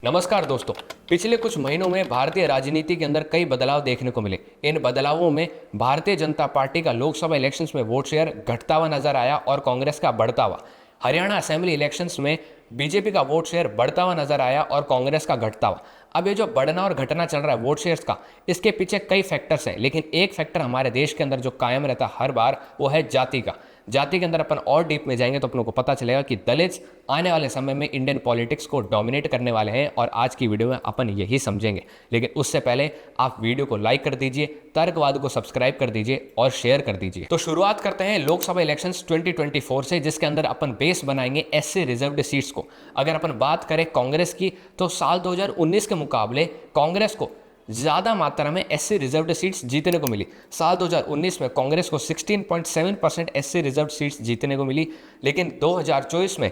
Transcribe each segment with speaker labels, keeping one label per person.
Speaker 1: नमस्कार दोस्तों। पिछले कुछ महीनों में भारतीय राजनीति के अंदर कई बदलाव देखने को मिले। इन बदलावों में भारतीय जनता पार्टी का लोकसभा इलेक्शंस में वोट शेयर घटता हुआ नजर आया और कांग्रेस का बढ़ता हुआ। हरियाणा असेंबली इलेक्शंस में बीजेपी का वोट शेयर बढ़ता हुआ नजर आया और कांग्रेस का घटता हुआ। अब ये जो बढ़ना और घटना चल रहा है वोट शेयर्स का, इसके पीछे कई फैक्टर्स हैं, लेकिन एक फैक्टर हमारे देश के अंदर जो कायम रहता है हर बार, वो है जाति का। जाति के अंदर अपन और डीप में जाएंगे तो अपन को पता चलेगा कि दलित आने वाले समय में इंडियन पॉलिटिक्स को डोमिनेट करने वाले हैं और आज की वीडियो में अपन यही समझेंगे। लेकिन उससे पहले आप वीडियो को लाइक कर दीजिए, तर्कवाद को सब्सक्राइब कर दीजिए और शेयर कर दीजिए। तो शुरुआत करते हैं लोकसभा इलेक्शंस 2024 से, जिसके अंदर अपन बेस बनाएंगे एससी रिजर्व्ड सीट्स को। अगर अपन बात करें कांग्रेस की, तो साल 2019 के मुकाबले कांग्रेस को ज़्यादा मात्रा में एससी रिजर्व्ड सीट्स जीतने को मिली। साल 2019 में कांग्रेस को 16.7% एससी रिजर्व्ड सीट्स जीतने को मिली, लेकिन 2024 में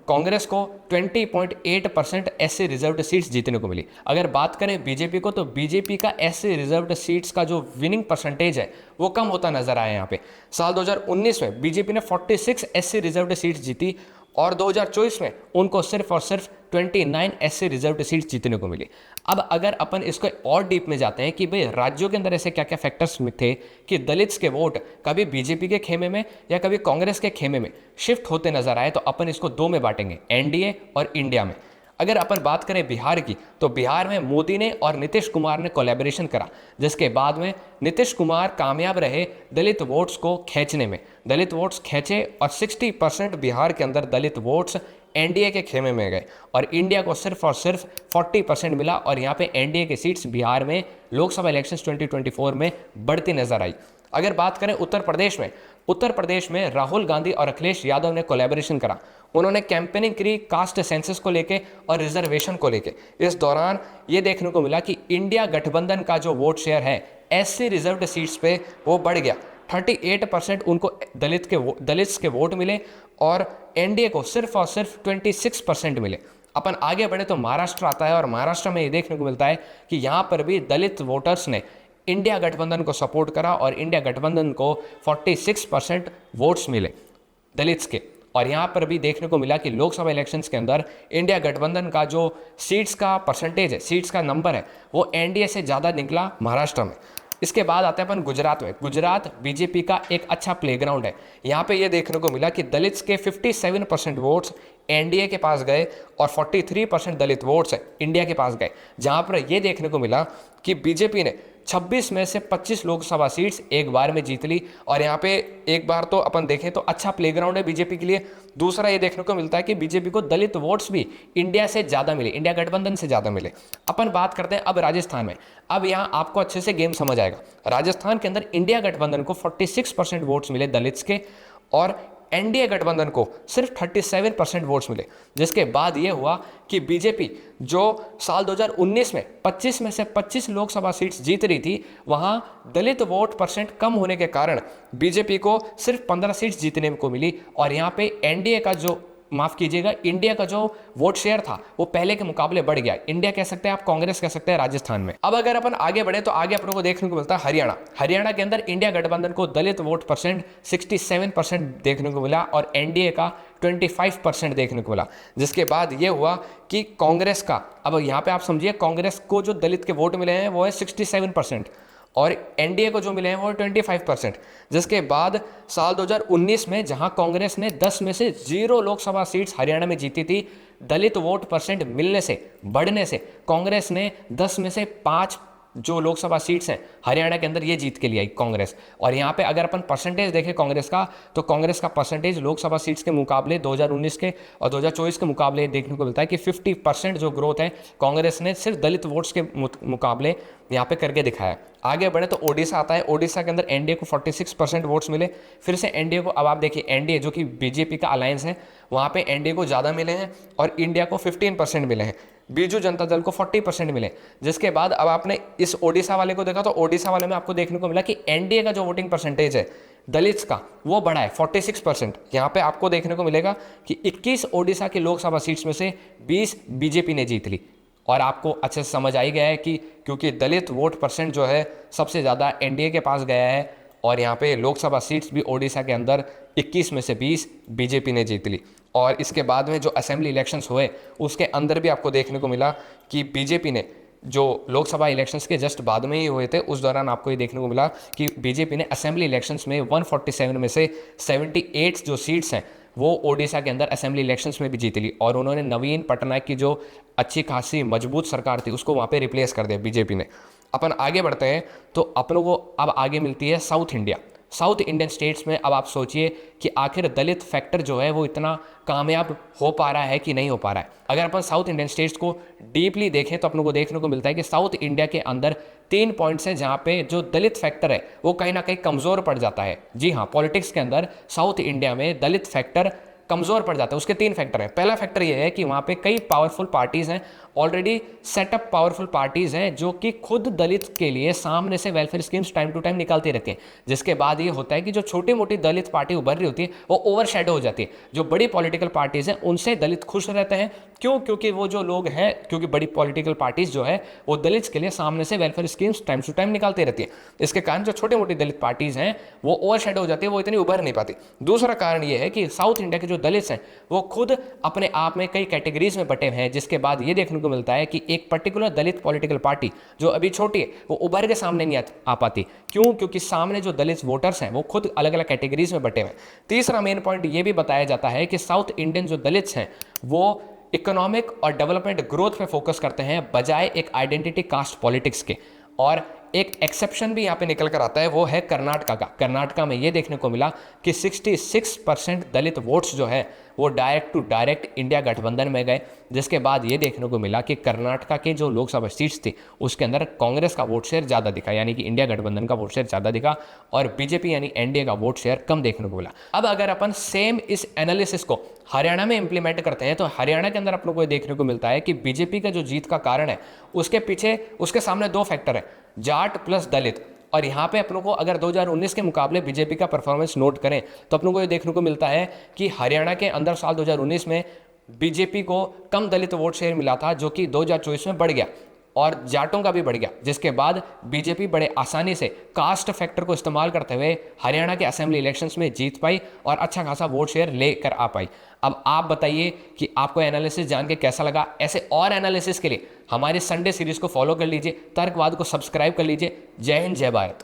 Speaker 1: कांग्रेस को 20.8% एससी रिजर्व्ड सीट्स जीतने को मिली। अगर बात करें बीजेपी को, तो बीजेपी का एससी रिजर्व्ड सीट्स का जो विनिंग परसेंटेज है वो कम होता नजर आया। यहाँ पे साल 2019 में बीजेपी ने 46 एससी रिजर्व्ड सीट्स जीती और 2024 में उनको सिर्फ और सिर्फ 29 एससी रिजर्व्ड सीट्स जीतने को मिली। अब अगर अपन इसको और डीप में जाते हैं कि भाई राज्यों के अंदर ऐसे क्या क्या फैक्टर्स थे कि दलित्स के वोट कभी बीजेपी के खेमे में या कभी कांग्रेस के खेमे में शिफ्ट होते नजर आए, तो अपन इसको दो में बांटेंगे, एनडीए और इंडिया में। अगर अपन बात करें बिहार की, तो बिहार में मोदी ने और नीतीश कुमार ने कोलैबोरेशन करा, जिसके बाद में नीतीश कुमार कामयाब रहे दलित वोट्स को खींचने में। दलित वोट्स खींचे और 60% बिहार के अंदर दलित वोट्स एनडीए के खेमे में गए और इंडिया को सिर्फ और सिर्फ 40% मिला। और यहाँ पे एनडीए की सीट्स बिहार में लोकसभा इलेक्शंस 2024 में बढ़ती नजर आई। अगर बात करें उत्तर प्रदेश में राहुल गांधी और अखिलेश यादव ने कोलैबोरेशन करा। उन्होंने कैंपेनिंग करी कास्ट सेंसस को लेके और रिजर्वेशन को लेके। इस दौरान ये देखने को मिला कि इंडिया गठबंधन का जो वोट शेयर है एससी रिजर्व्ड सीट्स पे वो बढ़ गया। 38% उनको दलित्स के वोट मिले और एनडीए को सिर्फ और सिर्फ 26% मिले। अपन आगे बढ़े तो महाराष्ट्र आता है और महाराष्ट्र में ये देखने को मिलता है कि यहाँ पर भी दलित वोटर्स ने इंडिया गठबंधन को सपोर्ट करा और इंडिया गठबंधन को 46% वोट्स मिले दलित्स के। और यहाँ पर भी देखने को मिला कि लोकसभा इलेक्शंस के अंदर इंडिया गठबंधन का जो सीट्स का परसेंटेज है, सीट्स का नंबर है, वो एनडीए से ज़्यादा निकला महाराष्ट्र में। इसके बाद आते हैं अपन गुजरात में। गुजरात बीजेपी का एक अच्छा प्लेग्राउंड है। यहाँ पे ये देखने को मिला कि दलित्स के 57% वोट्स एनडीए के पास गए और 43% दलित वोट्स इंडिया के पास गए। जहाँ पर ये देखने को मिला कि बीजेपी ने 26 में से 25 लोकसभा सीट्स एक बार में जीत ली। और यहाँ पे एक बार तो अपन देखें तो अच्छा प्लेग्राउंड है बीजेपी के लिए। दूसरा ये देखने को मिलता है कि बीजेपी को दलित वोट्स भी इंडिया से ज़्यादा मिले, इंडिया गठबंधन से ज़्यादा मिले। अपन बात करते हैं अब राजस्थान में। अब यहाँ आपको अच्छे से गेम समझ आएगा। राजस्थान के अंदर इंडिया गठबंधन को 46% वोट्स मिले दलित्स के और एनडीए गठबंधन को सिर्फ 37% वोट्स मिले। जिसके बाद ये हुआ कि बीजेपी जो साल 2019 में 25 में से 25 लोकसभा सीट्स जीत रही थी, वहां दलित वोट परसेंट कम होने के कारण बीजेपी को सिर्फ 15 सीट्स जीतने को मिली। और यहाँ पे एनडीए का जो इंडिया का जो वोट शेयर था वो पहले के मुकाबले बढ़ गया। इंडिया कह सकते हैं आप, कांग्रेस कह सकते हैं राजस्थान में। अब अगर अपन आगे बढ़े तो आगे अपन को देखने को मिलता है हरियाणा के अंदर इंडिया गठबंधन को दलित वोट परसेंट 67% देखने को मिला और एनडीए का 25% देखने को मिला। जिसके बाद ये हुआ कि कांग्रेस का, अब यहाँ पे आप समझिए, कांग्रेस को जो दलित के वोट मिले हैं वो है 67% और एनडीए को जो मिले हैं वो 25%। जिसके बाद साल 2019 में जहां कांग्रेस ने 10 में से 0 लोकसभा सीट्स हरियाणा में जीती थी, दलित वोट परसेंट मिलने से, बढ़ने से कांग्रेस ने 10 में से 5 जो लोकसभा सीट्स हैं हरियाणा के अंदर ये जीत के लिए आई कांग्रेस। और यहाँ पे अगर अपन परसेंटेज देखें कांग्रेस का, तो कांग्रेस का परसेंटेज लोकसभा सीट्स के मुकाबले 2019 के और 2024 के मुकाबले देखने को मिलता है कि 50% जो ग्रोथ है कांग्रेस ने सिर्फ दलित वोट्स के मुकाबले यहाँ पे करके दिखाया। आगे बढ़े तो ओडिशा आता है। ओडिशा के अंदर एनडीए को 46% वोट्स मिले। फिर से एनडीए को, अब आप देखिए एनडीए जो कि बीजेपी का अलायंस है, वहाँ पे एनडीए को ज़्यादा मिले हैं और इंडिया को 15% मिले हैं। बीजू जनता दल को 40% मिले। जिसके बाद अब आपने इस ओडिशा वाले को देखा तो ओडिशा वाले में आपको देखने को मिला कि एनडीए का जो वोटिंग परसेंटेज है दलित्स का वो बढ़ा है 46%। यहाँ पे आपको देखने को मिलेगा कि 21 ओडिशा की लोकसभा सीट्स में से 20 बीजेपी ने जीत ली। और आपको अच्छे से समझ आई गया है कि क्योंकि दलित वोट परसेंट जो है सबसे ज़्यादा एनडीए के पास गया है और यहाँ पे लोकसभा सीट्स भी ओडिशा के अंदर 21 में से 20 बीजेपी ने जीत ली। और इसके बाद में जो असेंबली इलेक्शंस हुए उसके अंदर भी आपको देखने को मिला कि बीजेपी ने, जो लोकसभा इलेक्शंस के जस्ट बाद में ही हुए थे, उस दौरान आपको ये देखने को मिला कि बीजेपी ने असेंबली इलेक्शंस में 147 में से 78 जो सीट्स हैं वो ओडिशा के अंदर असेंबली इलेक्शंस में भी जीत ली, और उन्होंने नवीन पटनायक की जो अच्छी खासी मजबूत सरकार थी उसको वहाँ पे रिप्लेस कर दिया बीजेपी ने। अपन आगे बढ़ते हैं तो अपनों को अब आगे मिलती है south India. South Indian states में अब आप सोचिए कि आखिर दलित फैक्टर जो है वो इतना कामयाब हो पा रहा है कि नहीं हो पा रहा है। अगर अपन साउथ इंडियन स्टेट्स को डीपली देखें तो अपन को देखने को मिलता है कि साउथ इंडिया के अंदर 3 पॉइंट्स हैं जहां पे जो दलित फैक्टर है वो कहीं ना कहीं कमजोर पड़ जाता है। जी हाँ, पॉलिटिक्स के अंदर साउथ इंडिया में दलित फैक्टर कमजोर पड़ जाता है। उसके 3 फैक्टर हैं। पहला फैक्टर ये है कि वहां पे कई पावरफुल पार्टीज हैं, ऑलरेडी सेटअप पावरफुल पार्टीज हैं जो कि खुद दलित के लिए सामने से welfare schemes time to time निकालती रहती हैं, जिसके बाद ये होता है कि जो छोटी मोटी दलित पार्टी उभर रही होती है वो ओवरशैडो हो जाती है। जो बड़ी पॉलिटिकल पार्टीज हैं उनसे दलित खुश रहते हैं। क्यों? क्योंकि वो जो लोग हैं, क्योंकि बड़ी पॉलिटिकल पार्टीज जो है वो दलित के लिए सामने से welfare schemes time to time निकालती रहती है। इसके कारण जो छोटी मोटी दलित पार्टीज हैं वो ओवरशैडो हो जाती है, वो इतनी उभर नहीं पाती। दूसरा कारण ये है कि साउथ इंडिया के जो दलित हैं वो खुद अपने आप में कई कैटेगरीज में बटे हुए हैं, जिसके बाद ये देखने को मिलता है कि एक पर्टिकुलर दलित पॉलिटिकल पार्टी जो अभी छोटी है वो उभर के सामने नहीं आ पाती। क्यों? क्योंकि सामने जो दलित वोटर्स हैं वो खुद अलग अलग कैटेगरीज में बटे हुए हैं। तीसरा मेन पॉइंट ये भी बताया जाता है कि साउथ इंडियन जो दलित हैं वो इकोनॉमिक और डेवलपमेंट ग्रोथ पे फोकस करते हैं बजाय एक आइडेंटिटी कास्ट पॉलिटिक्स के। और एक एक्सेप्शन भी यहाँ पे निकल कर आता है, वो है कर्नाटका का। कर्नाटका में ये देखने को मिला कि 66% दलित वोट्स जो है वो डायरेक्ट टू डायरेक्ट इंडिया गठबंधन में गए, जिसके बाद ये देखने को मिला कि कर्नाटका के जो लोकसभा सीट्स थी उसके अंदर कांग्रेस का वोट शेयर ज़्यादा दिखा, यानी कि इंडिया गठबंधन का वोट शेयर ज़्यादा दिखा, और बीजेपी यानी एनडीए का वोट शेयर कम देखने को मिला। अब अगर अपन सेम इस एनालिसिस को हरियाणा में इंप्लीमेंट करते हैं तो हरियाणा के अंदर आप लोग को देखने को मिलता है कि बीजेपी का जो जीत का कारण है उसके पीछे उसके सामने 2 फैक्टर है, जाट प्लस दलित। और यहाँ पे अपनों को अगर 2019 के मुकाबले बीजेपी का परफॉर्मेंस नोट करें तो अपनों को ये देखने को मिलता है कि हरियाणा के अंदर साल 2019 में बीजेपी को कम दलित वोट शेयर मिला था, जो कि 2024 में बढ़ गया और जाटों का भी बढ़ गया, जिसके बाद बीजेपी बड़े आसानी से कास्ट फैक्टर को इस्तेमाल करते हुए हरियाणा के असेंबली इलेक्शंस में जीत पाई और अच्छा खासा वोट शेयर लेकर आ पाई। अब आप बताइए कि आपको एनालिसिस जान के कैसा लगा। ऐसे और एनालिसिस के लिए हमारी संडे सीरीज को फॉलो कर लीजिए, तर्कवाद को सब्सक्राइब कर लीजिए। जय हिंद, जय भारत।